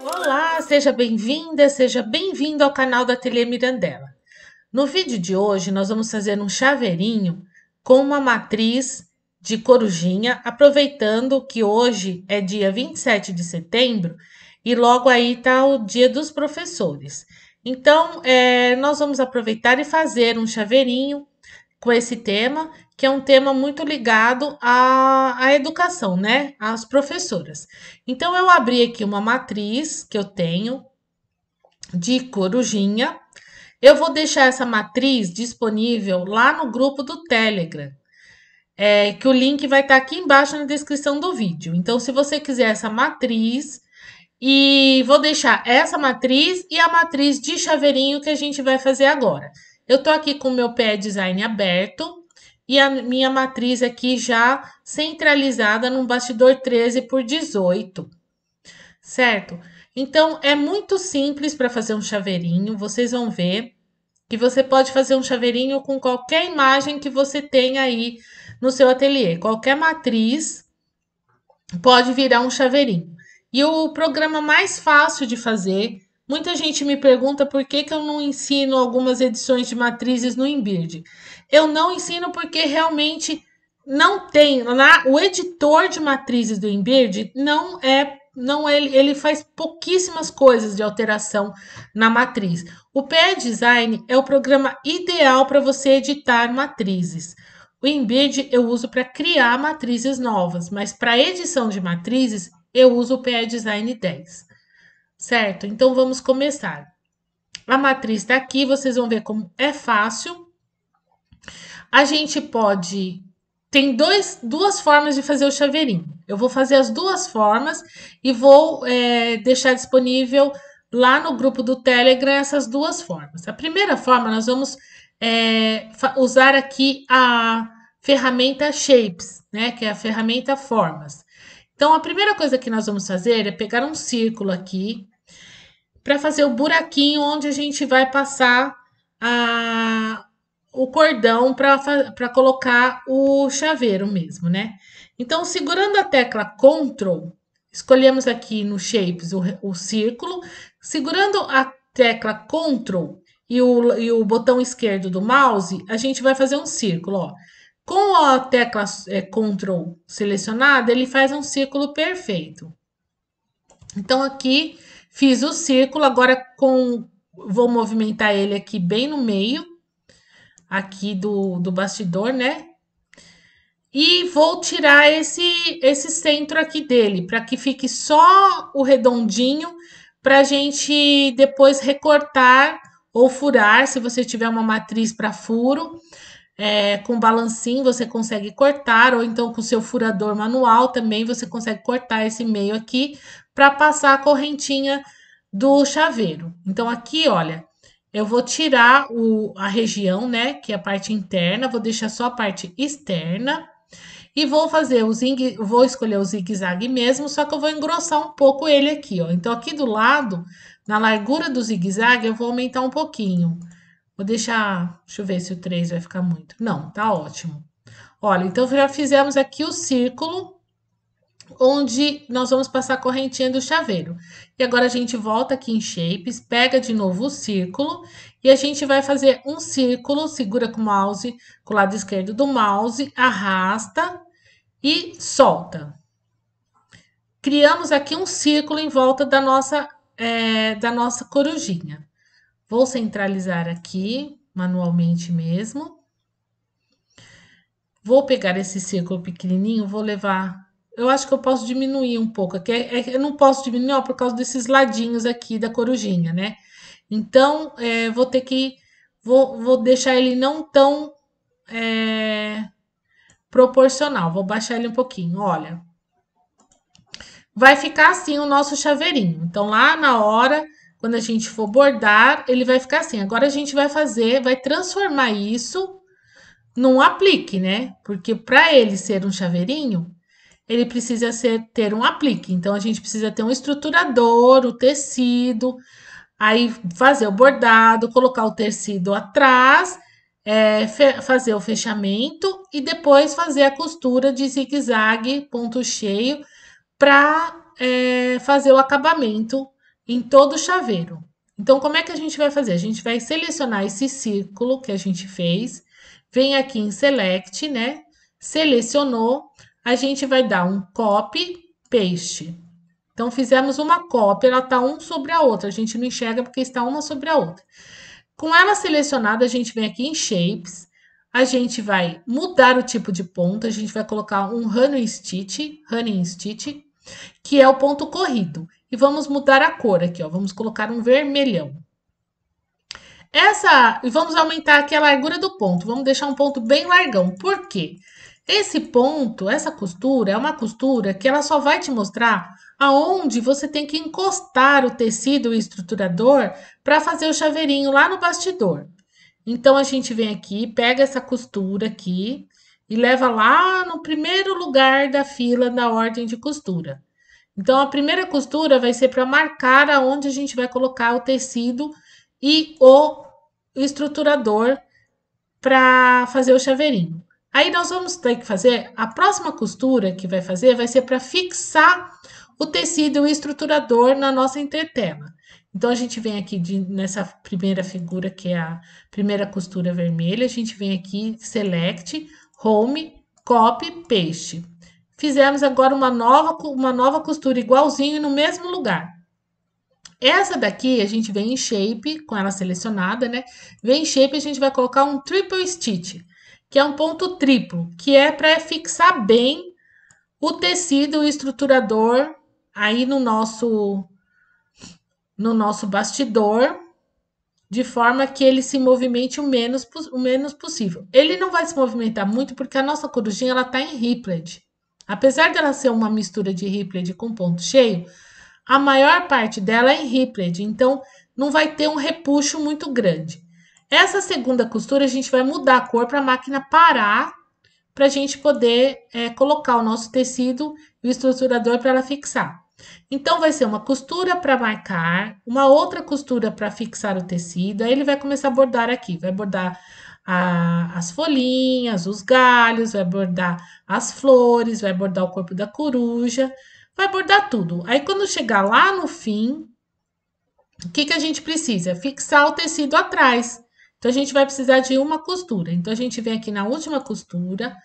Olá, seja bem-vinda, seja bem-vindo ao canal da Ateliê Mirandela. No vídeo de hoje, nós vamos fazer um chaveirinho com uma matriz de corujinha, aproveitando que hoje é dia 27 de setembro e logo aí está o Dia dos Professores. Então, nós vamos aproveitar e fazer um chaveirinho com esse tema, que é um tema muito ligado à educação, né? Às professoras. Então, eu abri aqui uma matriz que eu tenho de corujinha. Eu vou deixar essa matriz disponível lá no grupo do Telegram, que o link vai estar aqui embaixo na descrição do vídeo. Então, se você quiser essa matriz, e vou deixar essa matriz e a matriz de chaveirinho que a gente vai fazer agora. Eu tô aqui com o meu pé design aberto e a minha matriz aqui já centralizada num bastidor 13 por 18, certo? Então, é muito simples para fazer um chaveirinho, vocês vão ver que você pode fazer um chaveirinho com qualquer imagem que você tenha aí no seu ateliê. Qualquer matriz pode virar um chaveirinho. E o programa mais fácil de fazer, muita gente me pergunta por que eu não ensino algumas edições de matrizes no Embird. Eu não ensino porque realmente não tem, o editor de matrizes do Embird ele faz pouquíssimas coisas de alteração na matriz. O PE Design é o programa ideal para você editar matrizes. O Embird eu uso para criar matrizes novas, mas para edição de matrizes eu uso o PE Design 10, certo? Então vamos começar. A matriz está aqui, vocês vão ver como é fácil. A gente pode... Tem duas formas de fazer o chaveirinho. Eu vou fazer as duas formas e vou deixar disponível lá no grupo do Telegram essas duas formas. A primeira forma, nós vamos usar aqui a ferramenta Shapes, né? Que é a ferramenta Formas. Então, a primeira coisa que nós vamos fazer é pegar um círculo aqui para fazer o buraquinho onde a gente vai passar o cordão para colocar o chaveiro mesmo, né? Então, segurando a tecla Ctrl, escolhemos aqui no Shapes o círculo, segurando a tecla Ctrl e o botão esquerdo do mouse, a gente vai fazer um círculo, ó. Com a tecla Ctrl selecionada, ele faz um círculo perfeito. Então, aqui fiz o círculo, agora vou movimentar ele aqui bem no meio, aqui do bastidor, né? E vou tirar esse centro aqui dele, para que fique só o redondinho, para a gente depois recortar ou furar, se você tiver uma matriz para furo. Com balancinho você consegue cortar, ou então com seu furador manual também você consegue cortar esse meio aqui para passar a correntinha do chaveiro. Então, aqui, olha, eu vou tirar a região, né, que é a parte interna, vou deixar só a parte externa e vou fazer vou escolher o zigue-zague mesmo, só que eu vou engrossar um pouco ele aqui, ó. Então, aqui do lado, na largura do zigue-zague, eu vou aumentar um pouquinho. Vou deixar, deixa eu ver se o 3 vai ficar muito. Não, tá ótimo. Olha, então já fizemos aqui o círculo, onde nós vamos passar a correntinha do chaveiro. E agora a gente volta aqui em Shapes, pega de novo o círculo, e a gente vai fazer um círculo, segura com o mouse, com o lado esquerdo do mouse, arrasta e solta. Criamos aqui um círculo em volta da nossa corujinha. Vou centralizar aqui, manualmente mesmo. Vou pegar esse círculo pequenininho, vou levar... Eu acho que eu posso diminuir um pouco, eu não posso diminuir ó, por causa desses ladinhos aqui da corujinha, né? Então, vou ter que... Vou deixar ele não tão proporcional. Vou baixar ele um pouquinho, olha. Vai ficar assim o nosso chaveirinho. Então, lá na hora... Quando a gente for bordar, ele vai ficar assim. Agora a gente vai transformar isso num aplique, né? Porque para ele ser um chaveirinho, ele precisa ter um aplique. Então a gente precisa ter um estruturador, o tecido, aí fazer o bordado, colocar o tecido atrás, fazer o fechamento e depois fazer a costura de zigue-zague, ponto cheio, para fazer o acabamento em todo o chaveiro. Então, como é que a gente vai fazer? A gente vai selecionar esse círculo que a gente fez, vem aqui em Select, né? Selecionou, a gente vai dar um Copy, Paste. Então, fizemos uma cópia, ela está um sobre a outra, a gente não enxerga porque está uma sobre a outra. Com ela selecionada, a gente vem aqui em Shapes, a gente vai mudar o tipo de ponto, a gente vai colocar um running stitch, que é o ponto corrido. E vamos mudar a cor aqui, ó, vamos colocar um vermelhão. E vamos aumentar aqui a largura do ponto, vamos deixar um ponto bem largão. Por quê? Esse ponto, essa costura, é uma costura que ela só vai te mostrar aonde você tem que encostar o tecido estruturador para fazer o chaveirinho lá no bastidor. Então, a gente vem aqui, pega essa costura aqui e leva lá no primeiro lugar da fila da ordem de costura. Então, a primeira costura vai ser para marcar aonde a gente vai colocar o tecido e o estruturador para fazer o chaveirinho. Aí nós vamos ter que fazer, a próxima costura que vai fazer vai ser para fixar o tecido e o estruturador na nossa entretela. Então, a gente vem aqui nessa primeira figura, que é a primeira costura vermelha, a gente vem aqui, Select, Home, Copy, Paste. Fizemos agora uma nova costura igualzinho no mesmo lugar. Essa daqui, a gente vem em Shape, com ela selecionada, né? Vem em Shape, a gente vai colocar um Triple Stitch, que é um ponto triplo, que é para fixar bem o tecido estruturador aí no nosso bastidor, de forma que ele se movimente o menos possível. Ele não vai se movimentar muito porque a nossa corujinha ela tá em Rippled. Apesar dela ser uma mistura de Rippled com ponto cheio, a maior parte dela é em Rippled, então não vai ter um repuxo muito grande. Essa segunda costura a gente vai mudar a cor para a máquina parar, para a gente poder colocar o nosso tecido e o estruturador para ela fixar. Então, vai ser uma costura para marcar, uma outra costura para fixar o tecido. Aí ele vai começar a bordar aqui, vai bordar as folhinhas, os galhos, vai bordar as flores, vai bordar o corpo da coruja, vai bordar tudo. Aí, quando chegar lá no fim, o que a gente precisa? Fixar o tecido atrás. Então, a gente vai precisar de uma costura. Então, a gente vem aqui na última costura,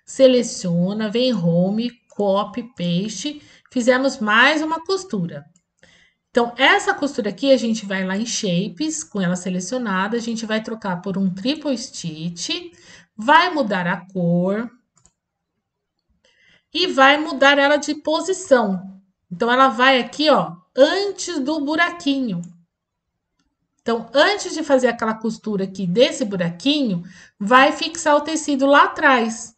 seleciona, vem Home, Copy, Paste, fizemos mais uma costura. Então, essa costura aqui, a gente vai lá em Shapes, com ela selecionada, a gente vai trocar por um Triple Stitch, vai mudar a cor e vai mudar ela de posição. Então, ela vai aqui, ó, antes do buraquinho. Então, antes de fazer aquela costura aqui desse buraquinho, vai fixar o tecido lá atrás.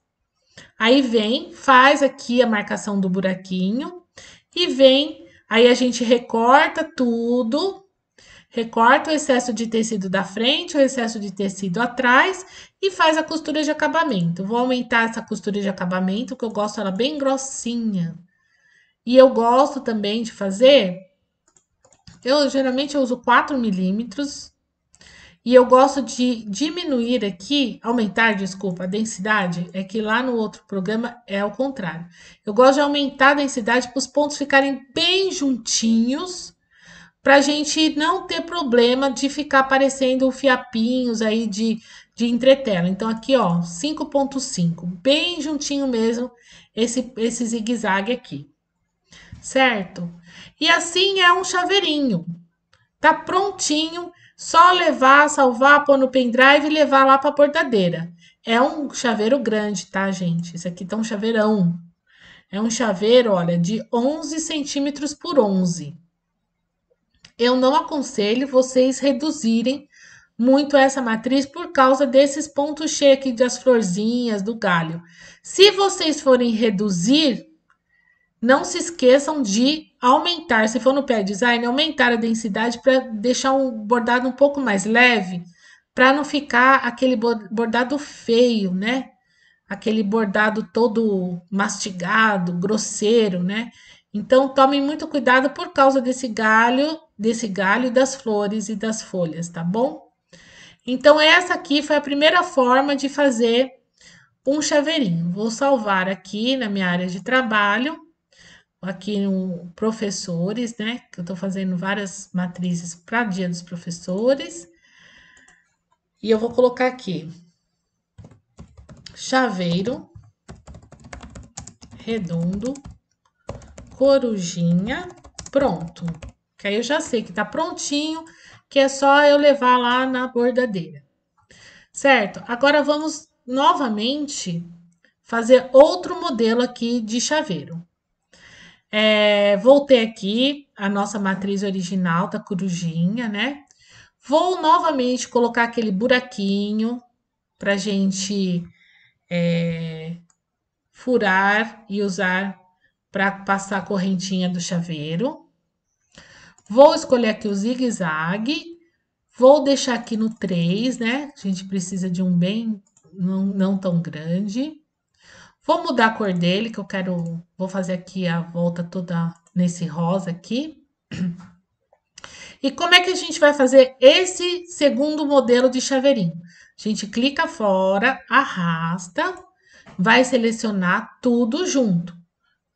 Aí vem, faz aqui a marcação do buraquinho e vem, aí a gente recorta tudo, recorta o excesso de tecido da frente, o excesso de tecido atrás e faz a costura de acabamento. Vou aumentar essa costura de acabamento, que eu gosto ela bem grossinha. E eu gosto também de fazer, geralmente eu uso 4 milímetros. E eu gosto de diminuir aqui, aumentar, desculpa, a densidade, é que lá no outro programa é ao contrário. Eu gosto de aumentar a densidade para os pontos ficarem bem juntinhos, para a gente não ter problema de ficar aparecendo fiapinhos aí de entretela. Então, aqui, ó, 5,5, bem juntinho mesmo, esse zigue-zague aqui, certo? E assim é um chaveirinho, tá prontinho. Só levar, salvar, pôr no pendrive e levar lá para a bordadeira. É um chaveiro grande, tá, gente? Esse aqui tá um chaveirão. É um chaveiro, olha, de 11 centímetros por 11. Eu não aconselho vocês reduzirem muito essa matriz por causa desses pontos cheios aqui das florzinhas, do galho. Se vocês forem reduzir, não se esqueçam de aumentar, se for no pé design, aumentar a densidade para deixar o bordado um pouco mais leve, para não ficar aquele bordado feio, né? Aquele bordado todo mastigado, grosseiro, né? Então, tomem muito cuidado por causa desse galho e das flores e das folhas, tá bom? Então, essa aqui foi a primeira forma de fazer um chaveirinho. Vou salvar aqui na minha área de trabalho, aqui no professores, né? Que eu tô fazendo várias matrizes para Dia dos Professores. E eu vou colocar aqui chaveiro redondo, corujinha, pronto. Que aí eu já sei que tá prontinho, que é só eu levar lá na bordadeira. Certo? Agora vamos novamente fazer outro modelo aqui de chaveiro. Voltei aqui a nossa matriz original da corujinha, né? Vou novamente colocar aquele buraquinho pra gente furar e usar para passar a correntinha do chaveiro. Vou escolher aqui o zigue-zague. Vou deixar aqui no 3, né? A gente precisa de um bem não tão grande. Vou mudar a cor dele, que eu quero. Vou fazer aqui a volta toda nesse rosa aqui. E como é que a gente vai fazer esse segundo modelo de chaveirinho? A gente clica fora, arrasta, vai selecionar tudo junto,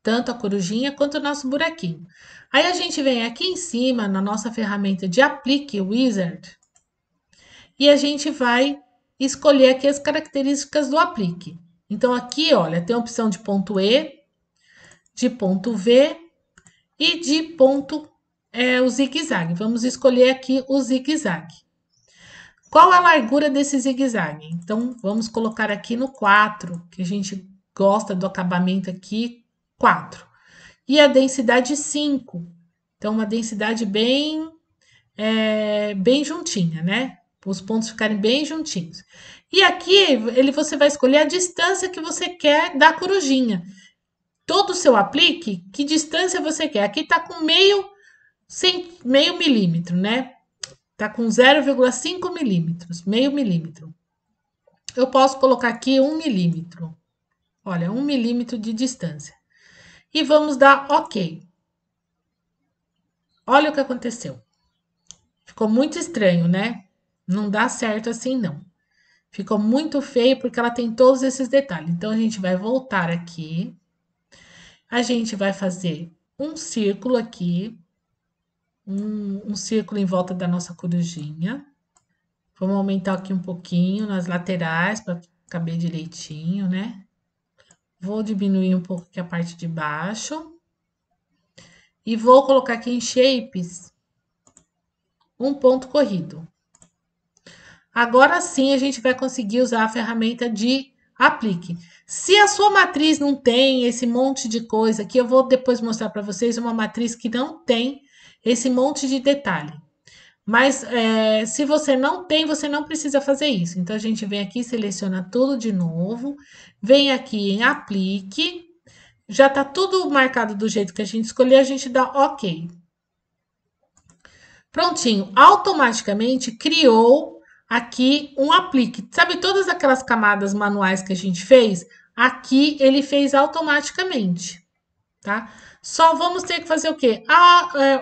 tanto a corujinha quanto o nosso buraquinho. Aí a gente vem aqui em cima na nossa ferramenta de Applique Wizard e a gente vai escolher aqui as características do aplique. Então aqui, olha, tem a opção de ponto E, de ponto V e de ponto o zigue-zague. Vamos escolher aqui o zigue-zague. Qual a largura desse zigue-zague? Então, vamos colocar aqui no 4, que a gente gosta do acabamento aqui, 4. E a densidade 5. Então, uma densidade bem juntinha, né? Os pontos ficarem bem juntinhos. E aqui, você vai escolher a distância que você quer da corujinha. Todo o seu aplique, que distância você quer? Aqui tá com meio milímetro, né? Tá com 0,5 milímetros, meio milímetro. Eu posso colocar aqui 1 milímetro. Olha, 1 milímetro de distância. E vamos dar OK. Olha o que aconteceu. Ficou muito estranho, né? Não dá certo assim, não. Ficou muito feio porque ela tem todos esses detalhes. Então, a gente vai voltar aqui. A gente vai fazer um círculo aqui. Um círculo em volta da nossa corujinha. Vamos aumentar aqui um pouquinho nas laterais para caber direitinho, né? Vou diminuir um pouco aqui a parte de baixo. E vou colocar aqui em shapes um ponto corrido. Agora sim a gente vai conseguir usar a ferramenta de aplique. Se a sua matriz não tem esse monte de coisa aqui, eu vou depois mostrar para vocês uma matriz que não tem esse monte de detalhe. Mas se você não tem, você não precisa fazer isso. Então, a gente vem aqui, seleciona tudo de novo, vem aqui em aplique, já tá tudo marcado do jeito que a gente escolheu, a gente dá OK. Prontinho, automaticamente criou aqui um aplique. Sabe todas aquelas camadas manuais que a gente fez? Aqui ele fez automaticamente, tá? Só vamos ter que fazer o quê?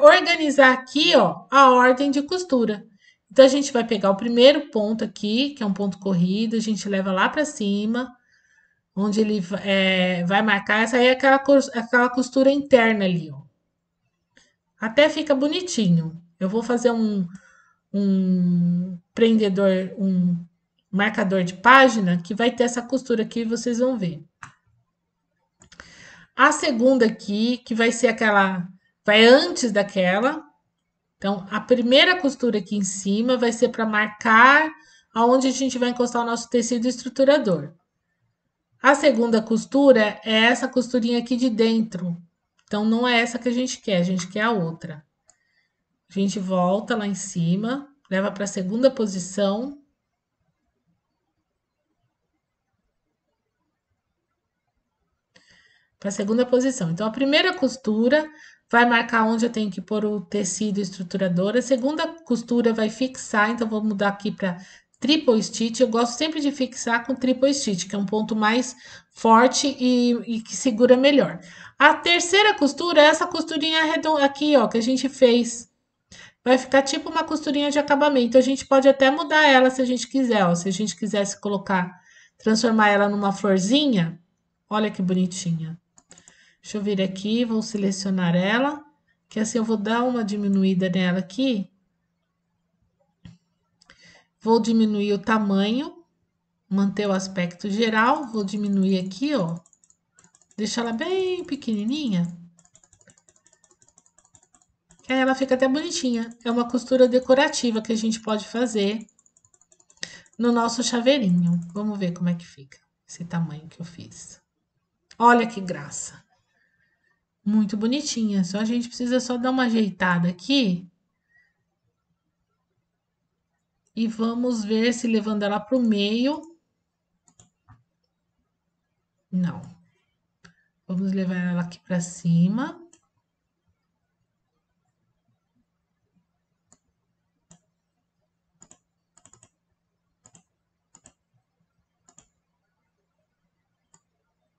Organizar aqui, ó, a ordem de costura. Então, a gente vai pegar o primeiro ponto aqui, que é um ponto corrido, a gente leva lá para cima, onde ele vai marcar. Essa aí é aquela costura interna ali, ó. Até fica bonitinho. Eu vou fazer um prendedor, um marcador de página que vai ter essa costura aqui, vocês vão ver. A segunda aqui, que vai ser vai antes daquela. Então, a primeira costura aqui em cima vai ser para marcar aonde a gente vai encostar o nosso tecido estruturador. A segunda costura é essa costurinha aqui de dentro. Então, não é essa que a gente quer a outra. A gente volta lá em cima, leva para a segunda posição. Para a segunda posição. Então, a primeira costura vai marcar onde eu tenho que pôr o tecido estruturador. A segunda costura vai fixar, então vou mudar aqui para triple stitch. Eu gosto sempre de fixar com triple stitch, que é um ponto mais forte e que segura melhor. A terceira costura é essa costurinha redonda aqui, ó, que a gente fez. Vai ficar tipo uma costurinha de acabamento. A gente pode até mudar ela se a gente quiser, ó. Se a gente quisesse colocar, transformar ela numa florzinha, olha que bonitinha. Deixa eu vir aqui, vou selecionar ela, que assim eu vou dar uma diminuída nela aqui. Vou diminuir o tamanho, manter o aspecto geral, vou diminuir aqui, ó. Deixar ela bem pequenininha. Que aí ela fica até bonitinha. É uma costura decorativa que a gente pode fazer no nosso chaveirinho. Vamos ver como é que fica esse tamanho que eu fiz. Olha que graça. Muito bonitinha. Só a gente precisa só dar uma ajeitada aqui. E vamos ver se levando ela para o meio. Não. Vamos levar ela aqui para cima.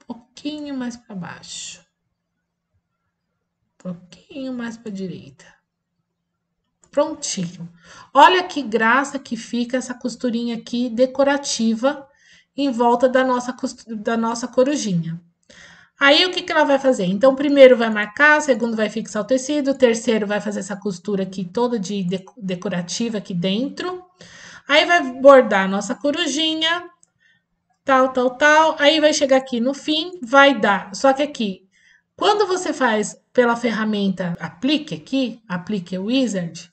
Um pouquinho mais para baixo. Um pouquinho mais para a direita. Prontinho. Olha que graça que fica essa costurinha aqui decorativa em volta da nossa corujinha. Aí, o que que ela vai fazer? Então, primeiro vai marcar, segundo vai fixar o tecido, terceiro vai fazer essa costura aqui toda de decorativa aqui dentro. Aí, vai bordar a nossa corujinha, tal, tal, tal. Aí, vai chegar aqui no fim, vai dar. Só que aqui, quando você faz pela ferramenta Aplique aqui, Aplique Wizard,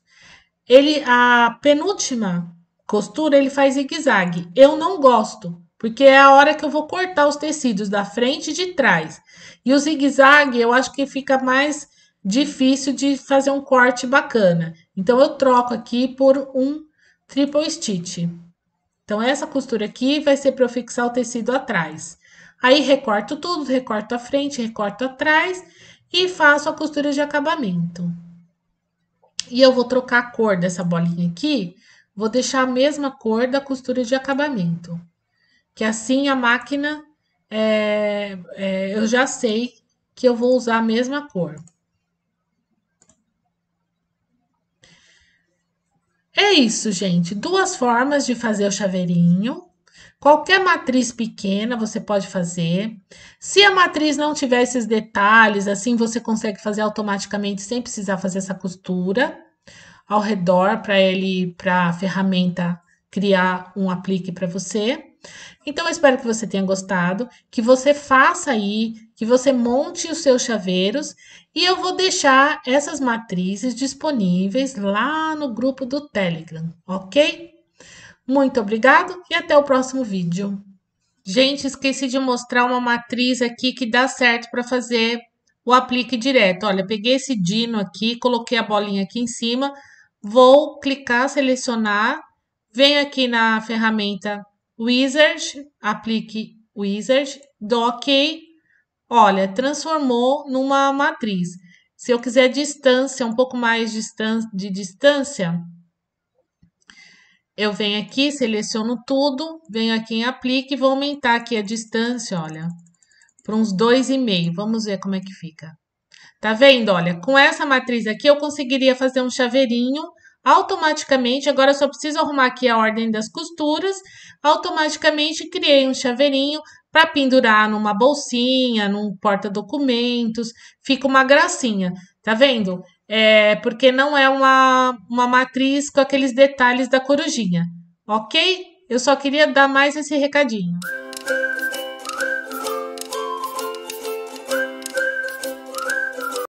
a penúltima costura ele faz zigue-zague. Eu não gosto, porque é a hora que eu vou cortar os tecidos da frente e de trás. E o zigue-zague eu acho que fica mais difícil de fazer um corte bacana. Então eu troco aqui por um triple stitch. Então essa costura aqui vai ser para eu fixar o tecido atrás. Aí recorto tudo, recorto a frente, recorto atrás e faço a costura de acabamento. E eu vou trocar a cor dessa bolinha aqui, vou deixar a mesma cor da costura de acabamento. Que assim a máquina, eu já sei que eu vou usar a mesma cor. É isso, gente. Duas formas de fazer o chaveirinho. Qualquer matriz pequena você pode fazer. Se a matriz não tiver esses detalhes, assim você consegue fazer automaticamente sem precisar fazer essa costura ao redor para a ferramenta criar um aplique para você. Então, eu espero que você tenha gostado, que você faça aí, que você monte os seus chaveiros e eu vou deixar essas matrizes disponíveis lá no grupo do Telegram, ok? Muito obrigado e até o próximo vídeo. Gente, esqueci de mostrar uma matriz aqui que dá certo para fazer o aplique direto. Olha, peguei esse dino aqui, coloquei a bolinha aqui em cima, vou clicar, selecionar, venho aqui na ferramenta Wizard, aplique Wizard, dou OK. Olha, transformou numa matriz. Se eu quiser distância, um pouco mais de distância, eu venho aqui, seleciono tudo, venho aqui em aplique e vou aumentar aqui a distância, olha, para uns 2,5. Vamos ver como é que fica. Tá vendo? Olha, com essa matriz aqui eu conseguiria fazer um chaveirinho automaticamente. Agora eu só preciso arrumar aqui a ordem das costuras. Automaticamente criei um chaveirinho para pendurar numa bolsinha, num porta-documentos. Fica uma gracinha, tá vendo? Porque não é uma matriz com aqueles detalhes da corujinha, ok? Eu só queria dar mais esse recadinho.